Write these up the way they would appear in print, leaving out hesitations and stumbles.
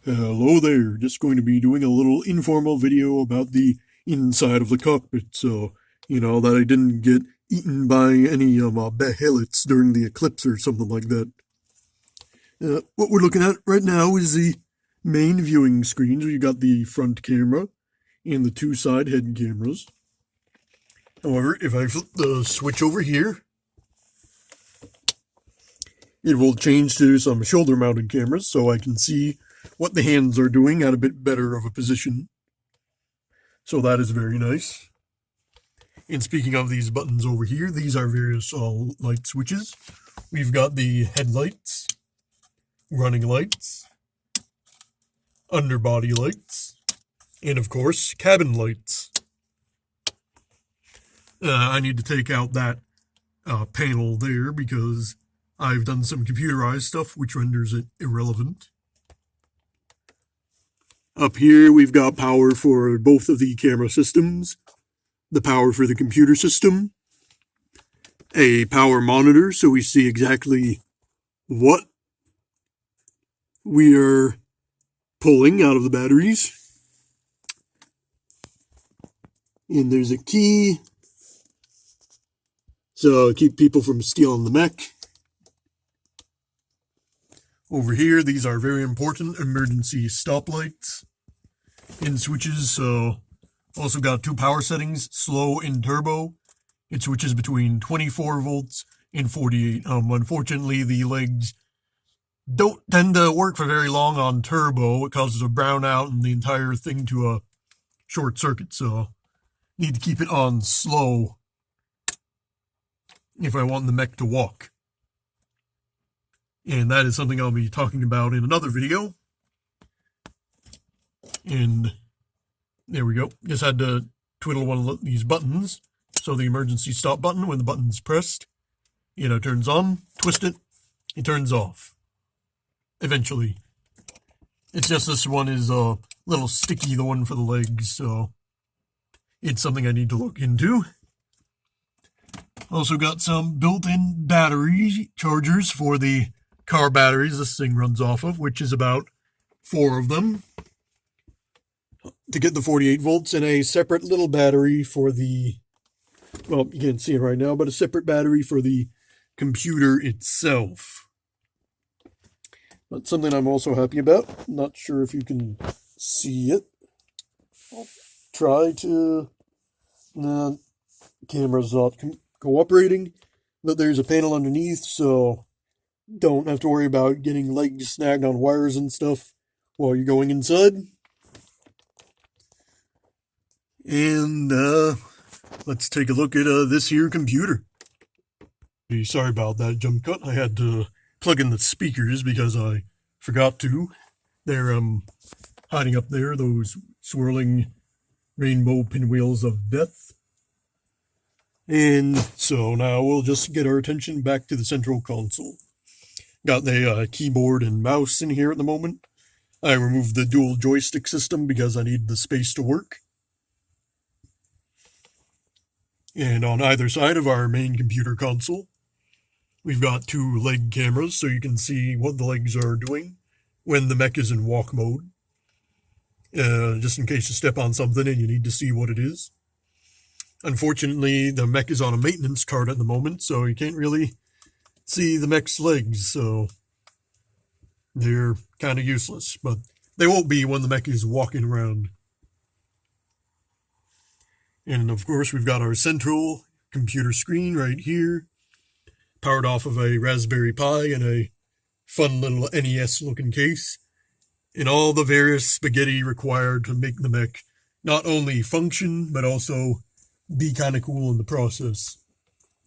Hello there, just going to be doing a little informal video about the inside of the cockpit, so, that I didn't get eaten by any behemoths during the eclipse or something like that. What we're looking at right now is the main viewing screens. You got the front camera and the two side head cameras. However, if I flip the switch over here, it will change to some shoulder mounted cameras so I can see what the hands are doing at a bit better of a position. So that is very nice. And speaking of these buttons over here, these are various light switches. We've got the headlights, running lights, underbody lights, and of course, cabin lights. I need to take out that panel there because I've done some computerized stuff which renders it irrelevant. Up here, we've got power for both of the camera systems, the power for the computer system, a power monitor so we see exactly what we are pulling out of the batteries. And there's a key, so keep people from stealing the mech. Over here, these are very important emergency stoplights and switches. So also got two power settings, slow and turbo. It switches between 24 volts and 48. Unfortunately, the legs don't tend to work for very long on turbo. It causes a brownout and the entire thing to a short circuit. So need to keep it on slow if I want the mech to walk. And that is something I'll be talking about in another video. And there we go. Just had to twiddle one of these buttons. So the emergency stop button, when the button's pressed, turns on, twist it, it turns off. Eventually. It's just this one is a little sticky, the one for the legs, so it's something I need to look into. Also got some built-in battery chargers for the car batteries this thing runs off of, which is about 4 of them to get the 48 volts, and a separate little battery for the, well, you can't see it right now, but a separate battery for the computer itself. That's something I'm also happy about. Not sure if you can see it. I'll try to. Camera's not cooperating, but there's a panel underneath, so don't have to worry about getting legs snagged on wires and stuff while you're going inside. And let's take a look at this here computer. Sorry about that jump cut. I had to plug in the speakers because I forgot to. They're hiding up there, those swirling rainbow pinwheels of death. And so now we'll just get our attention back to the central console. Got the keyboard and mouse in here at the moment. I removed the dual joystick system because I need the space to work. And on either side of our main computer console, we've got 2 leg cameras so you can see what the legs are doing when the mech is in walk mode. Just in case you step on something and you need to see what it is. Unfortunately, the mech is on a maintenance cart at the moment, so you can't really see the mech's legs, so they're kind of useless, but they won't be when the mech is walking around. And of course, we've got our central computer screen right here, powered off of a Raspberry Pi and a fun little NES looking case, and all the various spaghetti required to make the mech not only function, but also be kind of cool in the process.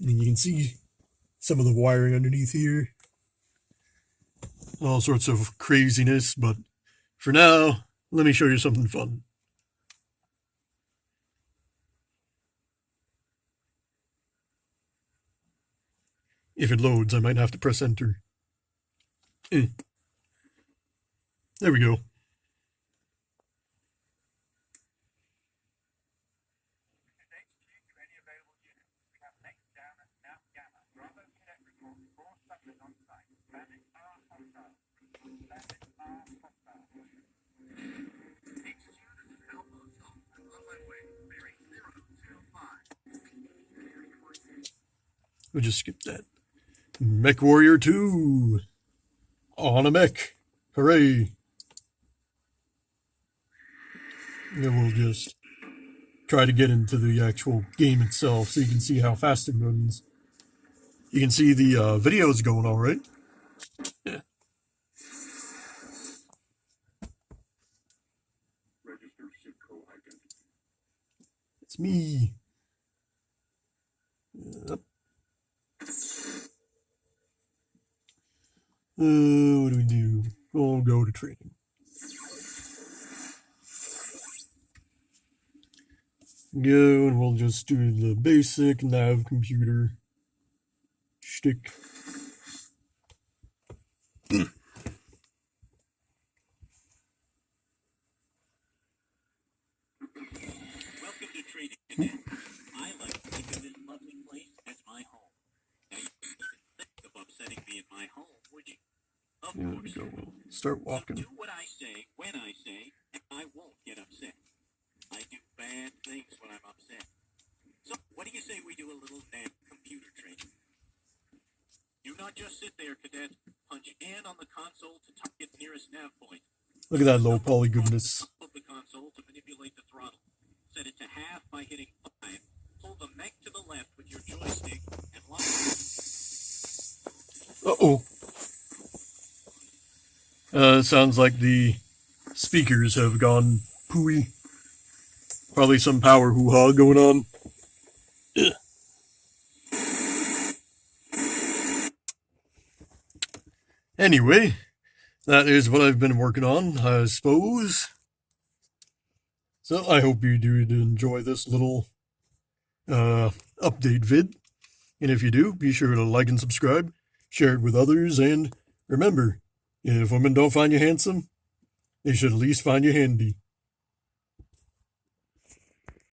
And you can see some of the wiring underneath here. All sorts of craziness, but for now, let me show you something fun. If it loads, I might have to press enter. There we go. We'll just skip that. Mech Warrior 2. On a mech. Hooray. And we'll just try to get into the actual game itself so you can see how fast it runs. You can see the videos going all right. Yeah. It's me. Yep. What do we do? We'll go to training. Go, and we'll just do the basic nav computer shtick. Welcome to Trading Cadet. I like to think of this lovely place as my home. Now you wouldn't think of upsetting me in my home, would you? Of There we course. go. We'll start walking. So do what I say when I say, and I won't get upset. I do bad things when I'm upset. So what do you say we do a little damn computer training? Do not just sit there, cadet. Punch N on the console to target nearest nav point. Look at that low poly goodness. Of the console to manipulate the throttle. Set it to half by hitting 5. Pull the mech to the left with your joystick and lock it. Uh-oh. It sounds like the speakers have gone pooey. Probably some power hoo-ha going on. Ugh. Anyway, that is what I've been working on, I suppose. So I hope you did enjoy this little update vid. And if you do, be sure to like and subscribe, share it with others, and remember, if women don't find you handsome, they should at least find you handy.